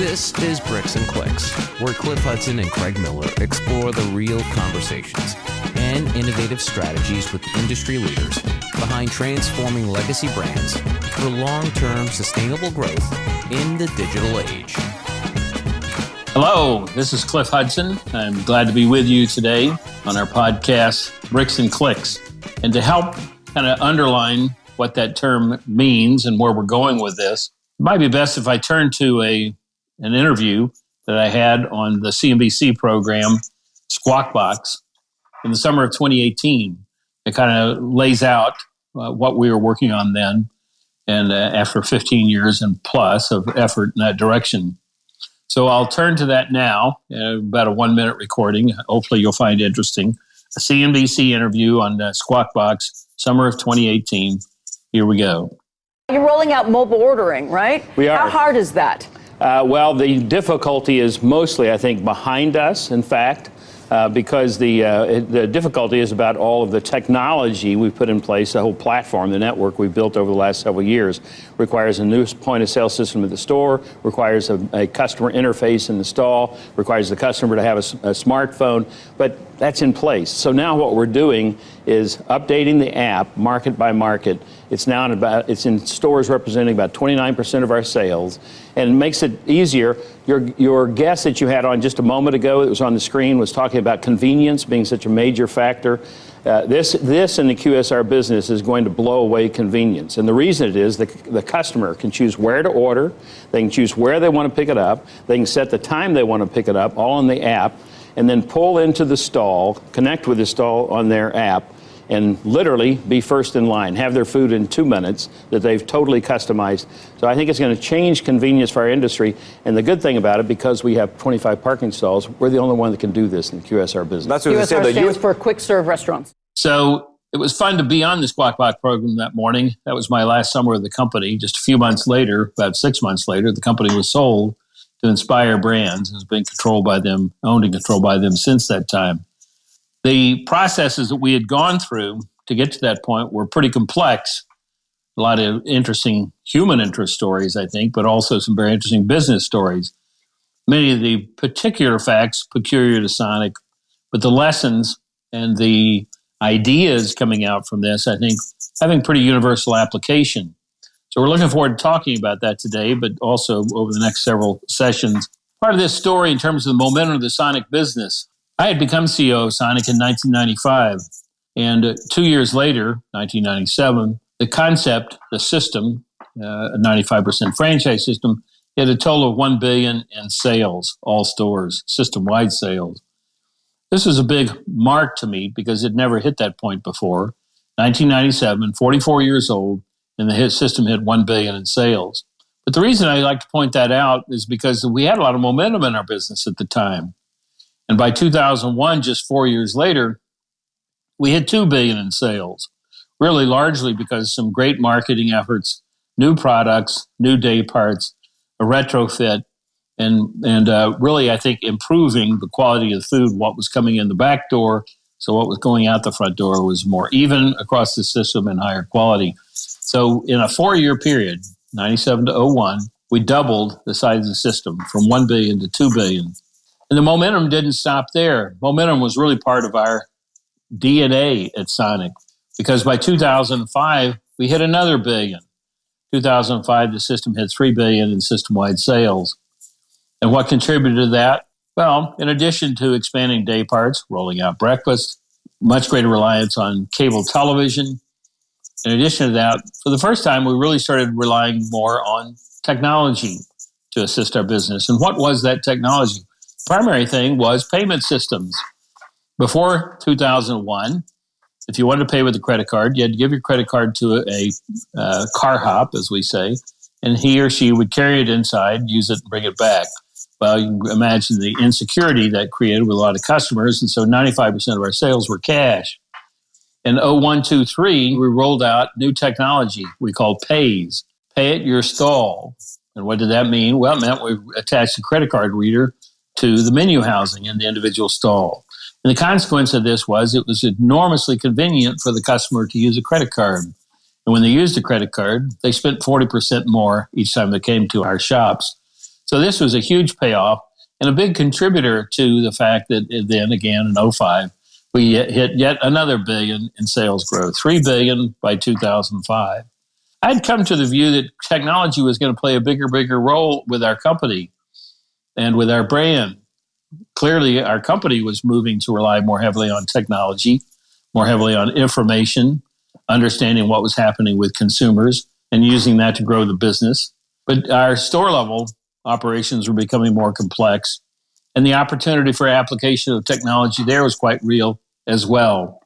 This is Bricks and Clicks, where Cliff Hudson and Craig Miller explore the real conversations and innovative strategies with industry leaders behind transforming legacy brands for long-term sustainable growth in the digital age. Hello, this is Cliff Hudson. I'm glad to be with you today on our podcast, Bricks and Clicks. And to help kind of underline what that term means and where we're going with this, it might be best if I turn to an interview that I had on the CNBC program, Squawk Box, in the summer of 2018. It kind of lays out what we were working on then, and after 15 years and plus of effort in that direction. So I'll turn to that now, about a 1-minute recording. Hopefully you'll find interesting. A CNBC interview on Squawk Box, summer of 2018. Here we go. You're rolling out mobile ordering, right? We are. How hard is that? Well, the difficulty is mostly, I think, behind us, in fact, because the difficulty is about all of the technology we've put in place. The whole platform, the network we've built over the last several years requires a new point-of-sale system at the store, requires a customer interface in the stall, requires the customer to have a smartphone, but that's in place. So now what we're doing is updating the app market by market. It's in stores representing about 29% of our sales, and it makes it easier. Your guest that you had on just a moment ago that was on the screen was talking about convenience being such a major factor. This in the QSR business is going to blow away convenience. And the reason it is the customer can choose where to order, they can choose where they want to pick it up, they can set the time they want to pick it up, all on the app, and then pull into the stall, connect with the stall on their app, and literally be first in line, have their food in 2 minutes that they've totally customized. So I think it's going to change convenience for our industry. And the good thing about it, because we have 25 parking stalls, we're the only one that can do this in the QSR business. That's what QSR stands for quick serve restaurants. So it was fun to be on the Squawk Box program that morning. That was my last summer with the company. Just a few months later, about 6 months later, the company was sold to Inspire Brands. It's been owned and controlled by them since that time. The processes that we had gone through to get to that point were pretty complex. A lot of interesting human interest stories, I think, but also some very interesting business stories. Many of the particular facts peculiar to Sonic, but the lessons and the ideas coming out from this, I think, having pretty universal application. So we're looking forward to talking about that today, but also over the next several sessions. Part of this story in terms of the momentum of the Sonic business, I had become CEO of Sonic in 1995, and 2 years later, 1997, the concept, the system, a 95% franchise system, hit a total of $1 billion in sales, all stores, system-wide sales. This was a big mark to me because it never hit that point before. 1997, 44 years old, and the system hit $1 billion in sales. But the reason I like to point that out is because we had a lot of momentum in our business at the time. And by 2001, just 4 years later, we hit $2 billion in sales, really largely because some great marketing efforts, new products, new day parts, a retrofit, and really, I think, improving the quality of the food, what was coming in the back door. So what was going out the front door was more even across the system and higher quality. So in a 4-year period, 97 to 01, we doubled the size of the system from 1 billion to 2 billion. And the momentum didn't stop there. Momentum was really part of our DNA at Sonic, because by 2005, we hit another billion. 2005, the system hit 3 billion in system-wide sales. And what contributed to that? Well, in addition to expanding day parts, rolling out breakfast, much greater reliance on cable television. In addition to that, for the first time, we really started relying more on technology to assist our business. And what was that technology? Primary thing was payment systems. Before 2001, if you wanted to pay with a credit card, you had to give your credit card to a car hop, as we say, and he or she would carry it inside, use it, and bring it back. Well, you can imagine the insecurity that created with a lot of customers, and so 95% of our sales were cash. In 01, 2, 3, we rolled out new technology we called Pays, pay at your stall. And what did that mean? Well, it meant we attached a credit card reader to the menu housing in the individual stall. And the consequence of this was it was enormously convenient for the customer to use a credit card. And when they used a credit card, they spent 40% more each time they came to our shops. So this was a huge payoff and a big contributor to the fact that then again in '05, we hit yet another billion in sales growth, $3 billion by 2005. I'd come to the view that technology was going to play a bigger role with our company and with our brand. Clearly, our company was moving to rely more heavily on technology, more heavily on information, understanding what was happening with consumers, and using that to grow the business. But our store level operations were becoming more complex, and the opportunity for application of technology there was quite real as well.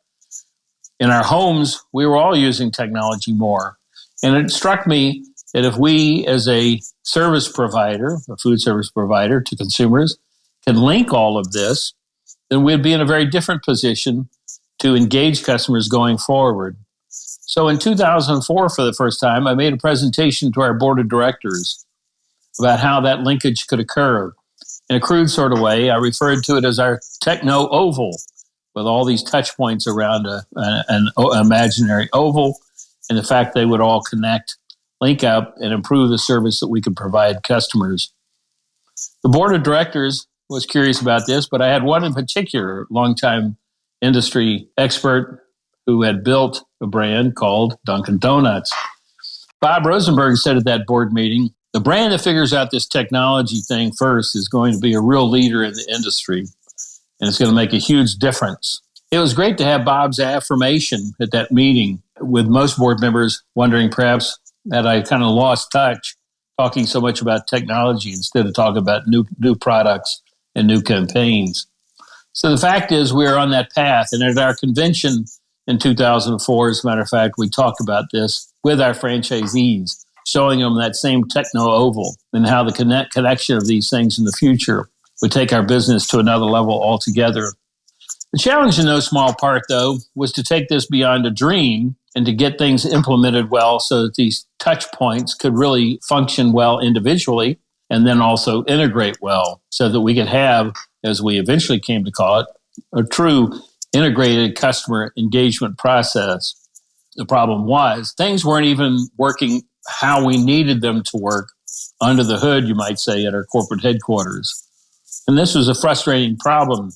In our homes, we were all using technology more. And it struck me that if we, as a service provider, a food service provider to consumers, can link all of this, then we'd be in a very different position to engage customers going forward. So in 2004, for the first time, I made a presentation to our board of directors about how that linkage could occur. In a crude sort of way, I referred to it as our techno-oval, with all these touch points around an imaginary oval, and the fact they would all connect, link up, and improve the service that we could provide customers. The board of directors was curious about this, but I had one in particular, longtime industry expert who had built a brand called Dunkin' Donuts. Bob Rosenberg said at that board meeting, the brand that figures out this technology thing first is going to be a real leader in the industry, and it's going to make a huge difference. It was great to have Bob's affirmation at that meeting, with most board members wondering perhaps that I kind of lost touch talking so much about technology instead of talking about new products and new campaigns. So the fact is we're on that path. And at our convention in 2004, as a matter of fact, we talked about this with our franchisees, showing them that same techno-oval and how the connection of these things in the future would take our business to another level altogether. The challenge in no small part, though, was to take this beyond a dream and to get things implemented well so that these touch points could really function well individually and then also integrate well so that we could have, as we eventually came to call it, a true integrated customer engagement process. The problem was things weren't even working how we needed them to work under the hood, you might say, at our corporate headquarters. And this was a frustrating problem.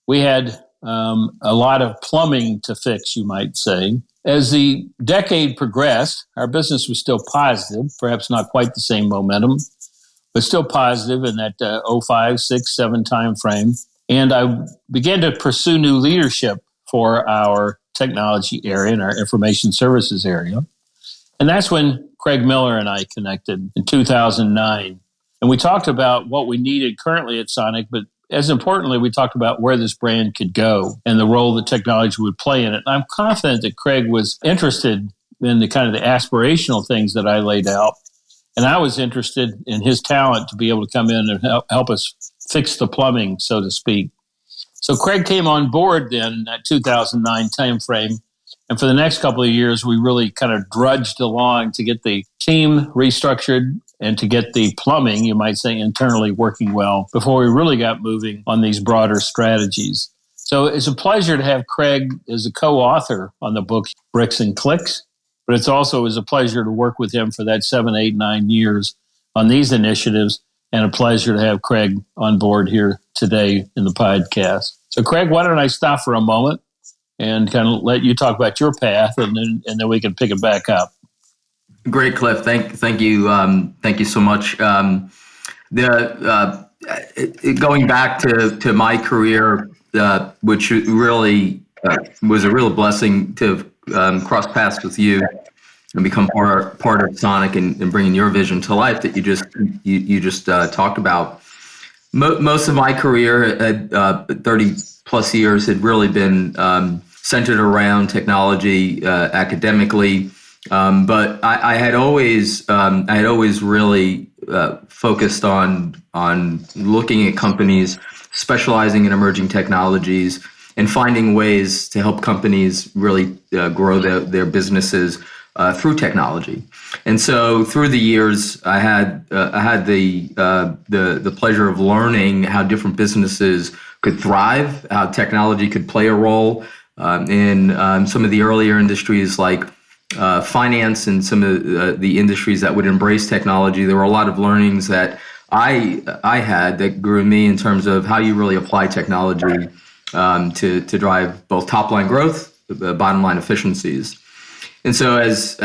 We had a lot of plumbing to fix, you might say. As the decade progressed, our business was still positive, perhaps not quite the same momentum, but still positive in that 05, 6, 7 time frame. And I began to pursue new leadership for our technology area and our information services area. And that's when Craig Miller and I connected in 2009. And we talked about what we needed currently at Sonic, but as importantly, we talked about where this brand could go and the role that technology would play in it. And I'm confident that Craig was interested in the kind of the aspirational things that I laid out. And I was interested in his talent to be able to come in and help us fix the plumbing, so to speak. So Craig came on board then in that 2009 timeframe. And for the next couple of years, we really kind of drudged along to get the team restructured and to get the plumbing, you might say, internally working well before we really got moving on these broader strategies. So it's a pleasure to have Craig as a co-author on the book Bricks and Clicks, but it's also a pleasure to work with him for that 7, 8, 9 years on these initiatives, and a pleasure to have Craig on board here today in the podcast. So Craig, why don't I stop for a moment and kind of let you talk about your path, and then we can pick it back up. Great, Cliff. Thank you. Thank you so much. Going back to my career, which really was a real blessing to cross paths with you and become part of Sonic and bringing your vision to life that you just talked about. Most of my career, 30 plus years, had really been centered around technology academically. But I had always really focused on looking at companies specializing in emerging technologies and finding ways to help companies really grow their businesses through technology. And so through the years, I had the pleasure of learning how different businesses could thrive, how technology could play a role in some of the earlier industries like finance and some of the industries that would embrace technology. There were a lot of learnings that I had that grew in me in terms of how you really apply technology to drive both top line growth, bottom line efficiencies. And so as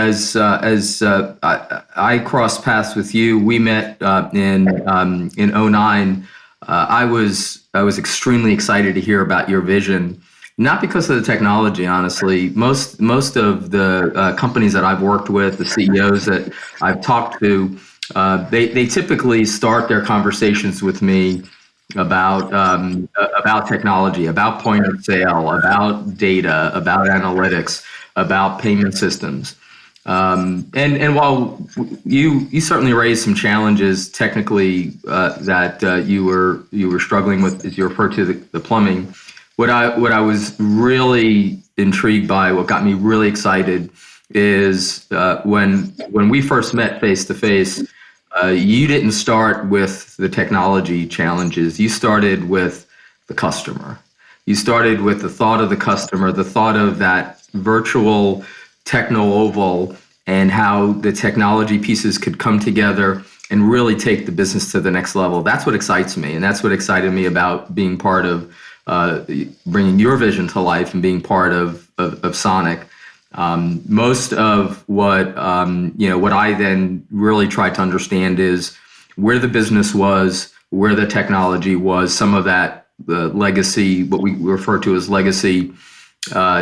I crossed paths with you, we met in '09. I was extremely excited to hear about your vision, not because of the technology. Honestly, most of the companies that I've worked with, the CEOs that I've talked to, they typically start their conversations with me about technology, about point of sale, about data, about analytics, about payment systems. And while you certainly raised some challenges technically that you were struggling with, as you referred to the plumbing, what I was really intrigued by, what got me really excited, is when we first met face to face. You didn't start with the technology challenges. You started with the customer. You started with the thought of the customer, the thought of that virtual techno-oval, and how the technology pieces could come together and really take the business to the next level. That's what excites me, and that's what excited me about being part of bringing your vision to life and being part of Sonic. Most of what I then really tried to understand is where the business was, where the technology was, some of that legacy, what we refer to as legacy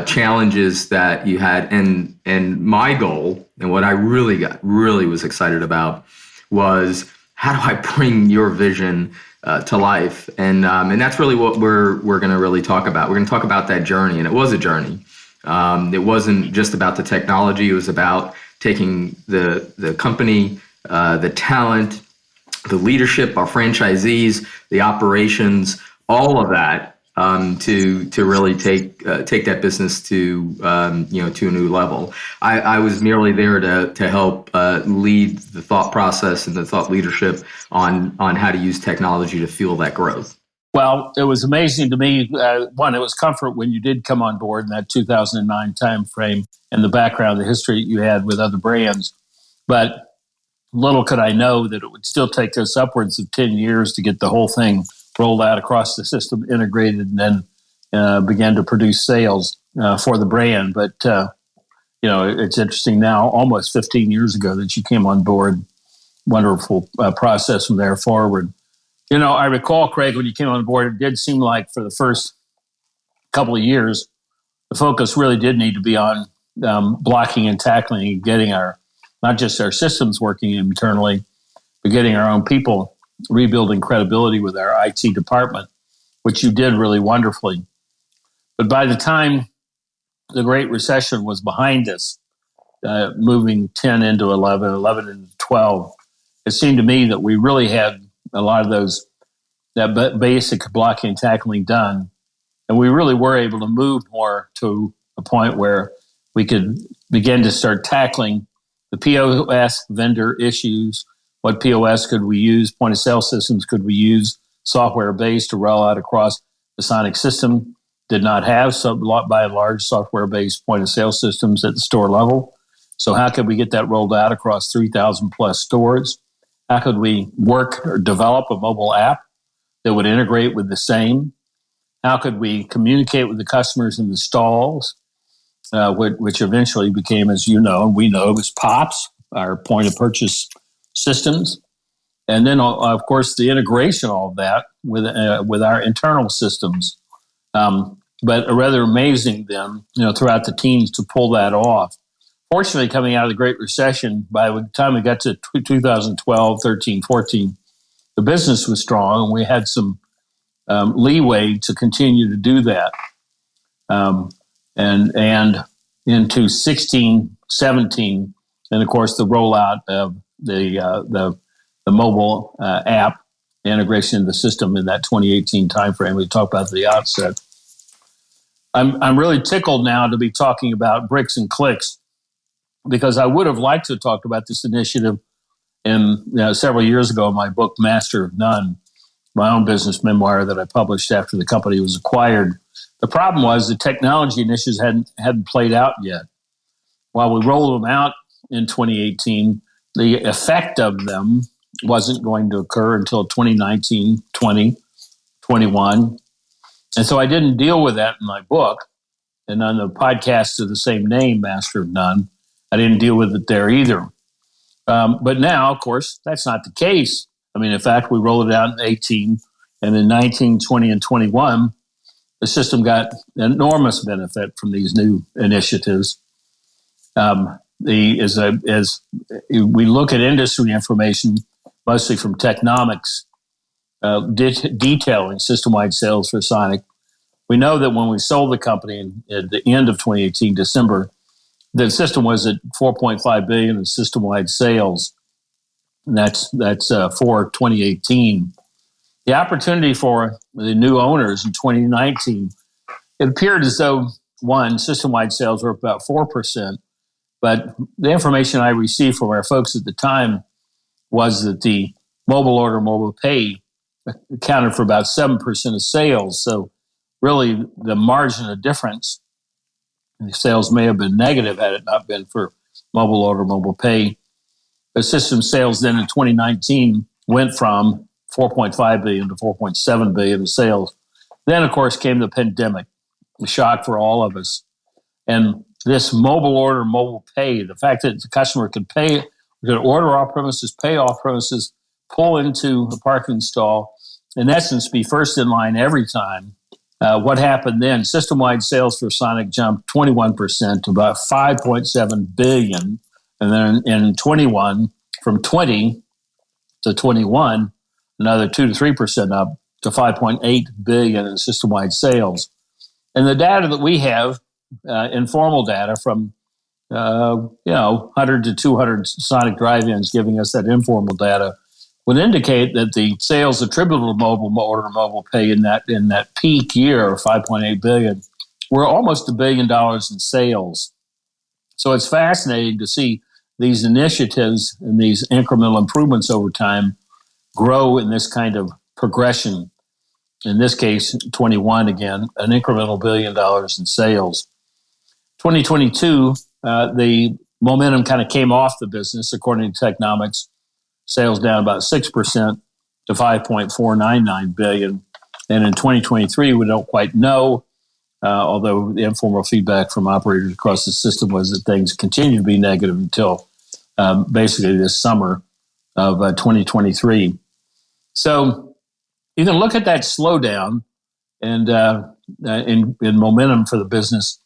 challenges that you had, and my goal, and what I really was excited about, was how do I bring your vision to life, and that's really what we're going to really talk about. We're going to talk about that journey, and it was a journey. It wasn't just about the technology. It was about taking the company, the talent, the leadership, our franchisees, the operations, all of that to really take that business to a new level. I was merely there to help lead the thought process and the thought leadership on how to use technology to fuel that growth. Well, it was amazing to me. One, it was comfort when you did come on board in that 2009 timeframe and the background, the history you had with other brands. But little could I know that it would still take us upwards of 10 years to get the whole thing rolled out across the system, integrated, and then began to produce sales for the brand. But, it's interesting now, almost 15 years ago that you came on board. Wonderful process from there forward. I recall, Craig, when you came on board, it did seem like for the first couple of years, the focus really did need to be on blocking and tackling and getting not just our systems working internally, but getting our own people, rebuilding credibility with our IT department, which you did really wonderfully. But by the time the Great Recession was behind us, moving 10 into 11, 11 into 12, it seemed to me that we really had a lot of that basic blocking and tackling done. And we really were able to move more to a point where we could begin to start tackling the POS vendor issues. What POS could we use? Point of sale systems could we use? Software-based to roll out across the Sonic system. Did not have, by and large, software-based point of sale systems at the store level. So how could we get that rolled out across 3,000 plus stores? How could we work or develop a mobile app that would integrate with the same? How could we communicate with the customers in the stalls, which eventually became, as you know, and we know, was POPs, our point of purchase systems. And then, of course, the integration, all of that with our internal systems. But rather amazing then, throughout the teams to pull that off. Fortunately, coming out of the Great Recession, by the time we got to 2012, 13, 14, the business was strong and we had some leeway to continue to do that. And into 16, 17, and of course the rollout of the mobile app, integration of the system in that 2018 timeframe we talked about at the outset. I'm really tickled now to be talking about bricks and clicks, because I would have liked to have talked about this initiative several years ago in my book, Master of None, my own business memoir that I published after the company was acquired. The problem was the technology initiatives hadn't played out yet. While we rolled them out in 2018, the effect of them wasn't going to occur until 2019, 20, 21. And so I didn't deal with that in my book. And on the podcast of the same name, Master of None, I didn't deal with it there either. But now, of course, that's not the case. I mean, in fact, we rolled it out in 18, and in 19, 20, and 21, the system got enormous benefit from these new initiatives. As we look at industry information, mostly from Technomics, detailing system-wide sales for Sonic, we know that when we sold the company at the end of 2018, December, the system was at $4.5 billion in system-wide sales. And that's for 2018. The opportunity for the new owners in 2019, it appeared as though, one, system-wide sales were about 4%, but the information I received from our folks at the time was that the mobile order, mobile pay accounted for about 7% of sales. So really the margin of difference, the sales may have been negative had it not been for mobile order, mobile pay. The system sales then in 2019 went from 4.5 billion to 4.7 billion in sales. Then, of course, came the pandemic, the shock for all of us. And this mobile order, mobile pay, the fact that the customer could pay, could order off premises, pay off premises, pull into a parking stall, in essence, be first in line every time. What happened then? System-wide sales for Sonic jumped 21% to about 5.7 billion. And then in 21, from 20 to 21, another 2 to 3% up to 5.8 billion in system-wide sales. And the data that we have, informal data from 100 to 200 Sonic drive-ins giving us that informal data, would indicate that the sales attributable to mobile order, mobile pay in that peak year of 5.8 billion were almost $1 billion in sales. So it's fascinating to see these initiatives and these incremental improvements over time grow in this kind of progression. In this case, 21 again, an incremental $1 billion in sales. 2022, the momentum kind of came off the business, according to Technomics. Sales down about 6% to 5.499 billion. And in 2023, we don't quite know, although the informal feedback from operators across the system was that things continue to be negative until basically this summer of 2023. So you can look at that slowdown and in momentum for the business,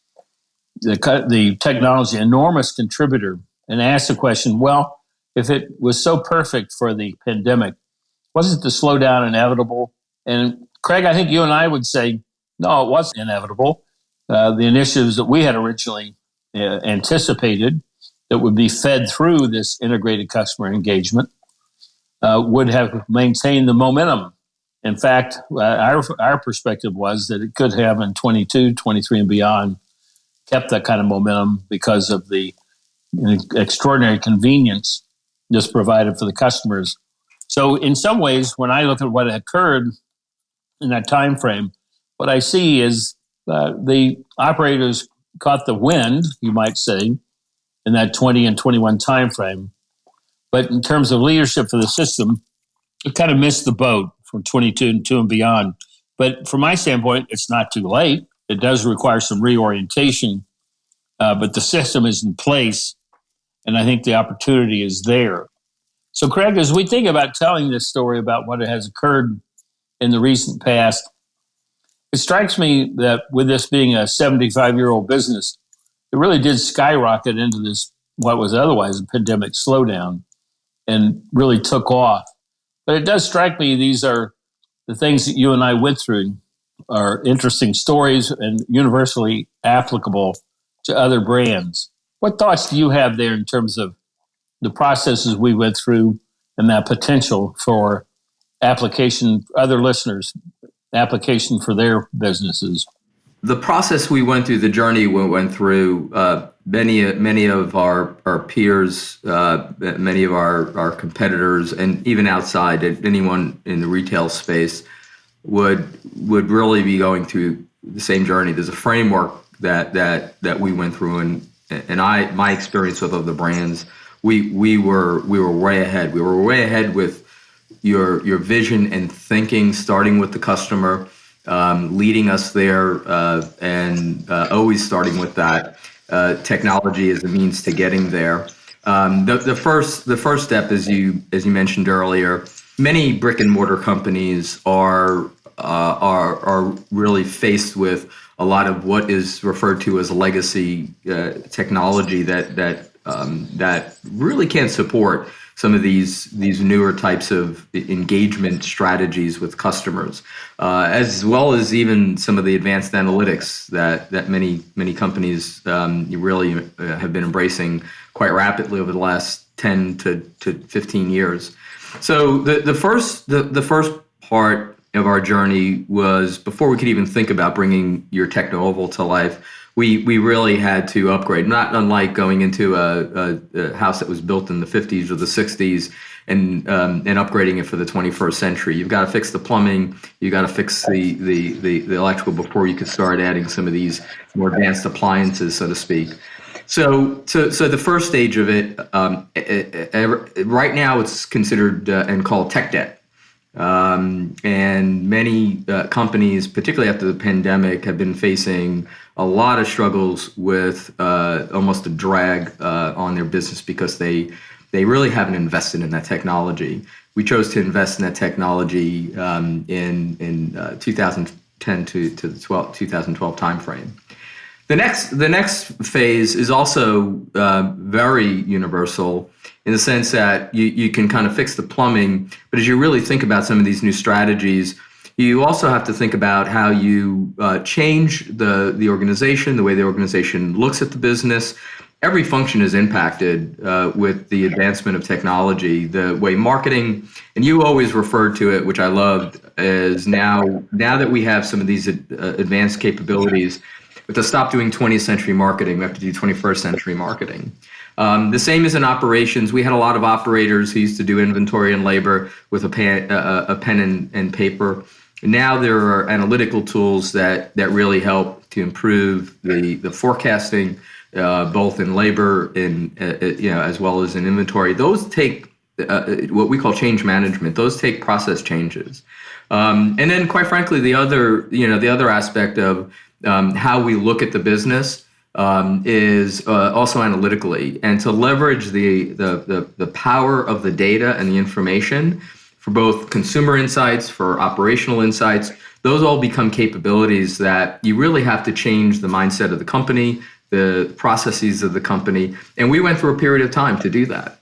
the technology, enormous contributor, and ask the question, well, if it was so perfect for the pandemic, wasn't the slowdown inevitable? And Craig, I think you and I would say, no, it wasn't inevitable. The initiatives that we had originally anticipated that would be fed through this integrated customer engagement would have maintained the momentum. In fact, our perspective was that it could have in 22, 23 and beyond kept that kind of momentum because of the extraordinary convenience just provided for the customers. So in some ways, when I look at what occurred in that time frame, what I see is the operators caught the wind, you might say, in that 20 and 21 time frame. But in terms of leadership for the system, it kind of missed the boat from 22 and beyond. But from my standpoint, it's not too late. It does require some reorientation, but the system is in place, and I think the opportunity is there. So, Craig, as we think about telling this story about what has occurred in the recent past, it strikes me that with this being a 75-year-old business, it really did skyrocket into this, what was otherwise a pandemic slowdown, and really took off. But it does strike me these are the things that you and I went through are interesting stories and universally applicable to other brands. What thoughts do you have there in terms of the processes we went through and that potential for application, other listeners, application for their businesses? The process we went through, the journey we went through, many of our peers, many of our competitors, and even outside, anyone in the retail space would really be going through the same journey. There's a framework that we went through, and my experience with other brands, we were way ahead. We were way ahead with your vision and thinking, starting with the customer, leading us there, and always starting with that. Technology as a means to getting there. The first step, as you mentioned earlier, many brick and mortar companies are really faced with a lot of what is referred to as legacy technology that really can't support some of these newer types of engagement strategies with customers, as well as even some of the advanced analytics that many companies really have been embracing quite rapidly over the last 10 to 15 years. So the first part of our journey was, before we could even think about bringing your techno-oval to life, we really had to upgrade, not unlike going into a house that was built in the 50s or the 60s and upgrading it for the 21st century. You've got to fix the plumbing, you've got to fix the electrical before you could start adding some of these more advanced appliances, so to speak. So the first stage of it, right now it's considered and called tech debt. And many companies, particularly after the pandemic, have been facing a lot of struggles with almost a drag on their business because they really haven't invested in that technology. We chose to invest in that technology in 2010 to the 2012 timeframe. The next phase is also very universal in the sense that you can kind of fix the plumbing, but as you really think about some of these new strategies, you also have to think about how you change the organization, the way the organization looks at the business. Every function is impacted with the advancement of technology. The way marketing, and you always referred to it, which I loved, is now that we have some of these advanced capabilities, we have to stop doing 20th century marketing. We have to do 21st century marketing. The same as in operations. We had a lot of operators who used to do inventory and labor with a pen and paper. Now there are analytical tools that really help to improve the forecasting, both in labor and as well as in inventory. Those take what we call change management. Those take process changes, and then quite frankly, the other aspect of how we look at the business is also analytically, and to leverage the power of the data and the information for both consumer insights, for operational insights. Those all become capabilities that you really have to change the mindset of the company, the processes of the company, and we went through a period of time to do that.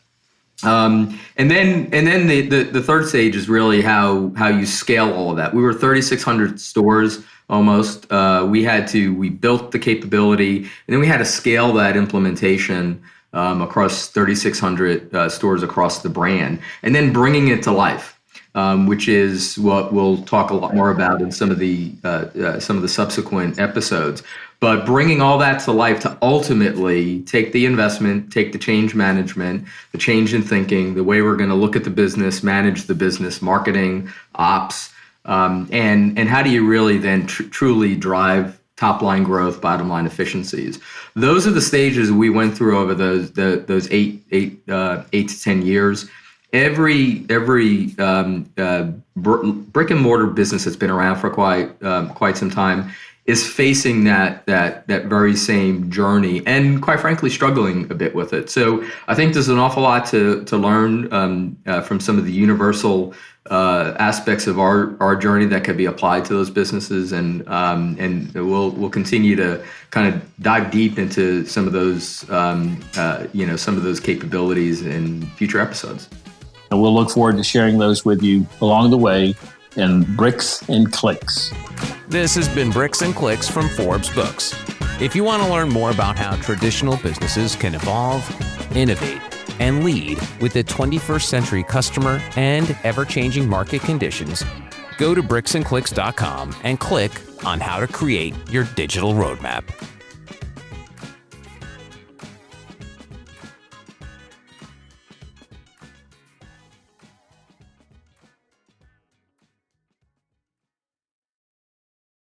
And then the third stage is really how you scale all of that. We were 3,600 stores almost. We built the capability, and then we had to scale that implementation across 3,600 stores across the brand, and then bringing it to life, which is what we'll talk a lot more about in some of the subsequent episodes. But bringing all that to life to ultimately take the investment, take the change management, the change in thinking, the way we're going to look at the business, manage the business, marketing, ops, and how do you really then truly drive top line growth, bottom line efficiencies. Those are the stages we went through over those eight to 10 years. Every brick and mortar business that's been around for quite some time is facing that very same journey, and quite frankly struggling a bit with it. So I think there's an awful lot to learn from some of the universal aspects of our journey that could be applied to those businesses, and we'll continue to kind of dive deep into some of those some of those capabilities in future episodes. And we'll look forward to sharing those with you along the way in Bricks and Clicks. This has been Bricks and Clicks from Forbes Books. If you want to learn more about how traditional businesses can evolve, innovate, and lead with the 21st century customer and ever-changing market conditions, go to bricksandclicks.com and click on how to create your digital roadmap.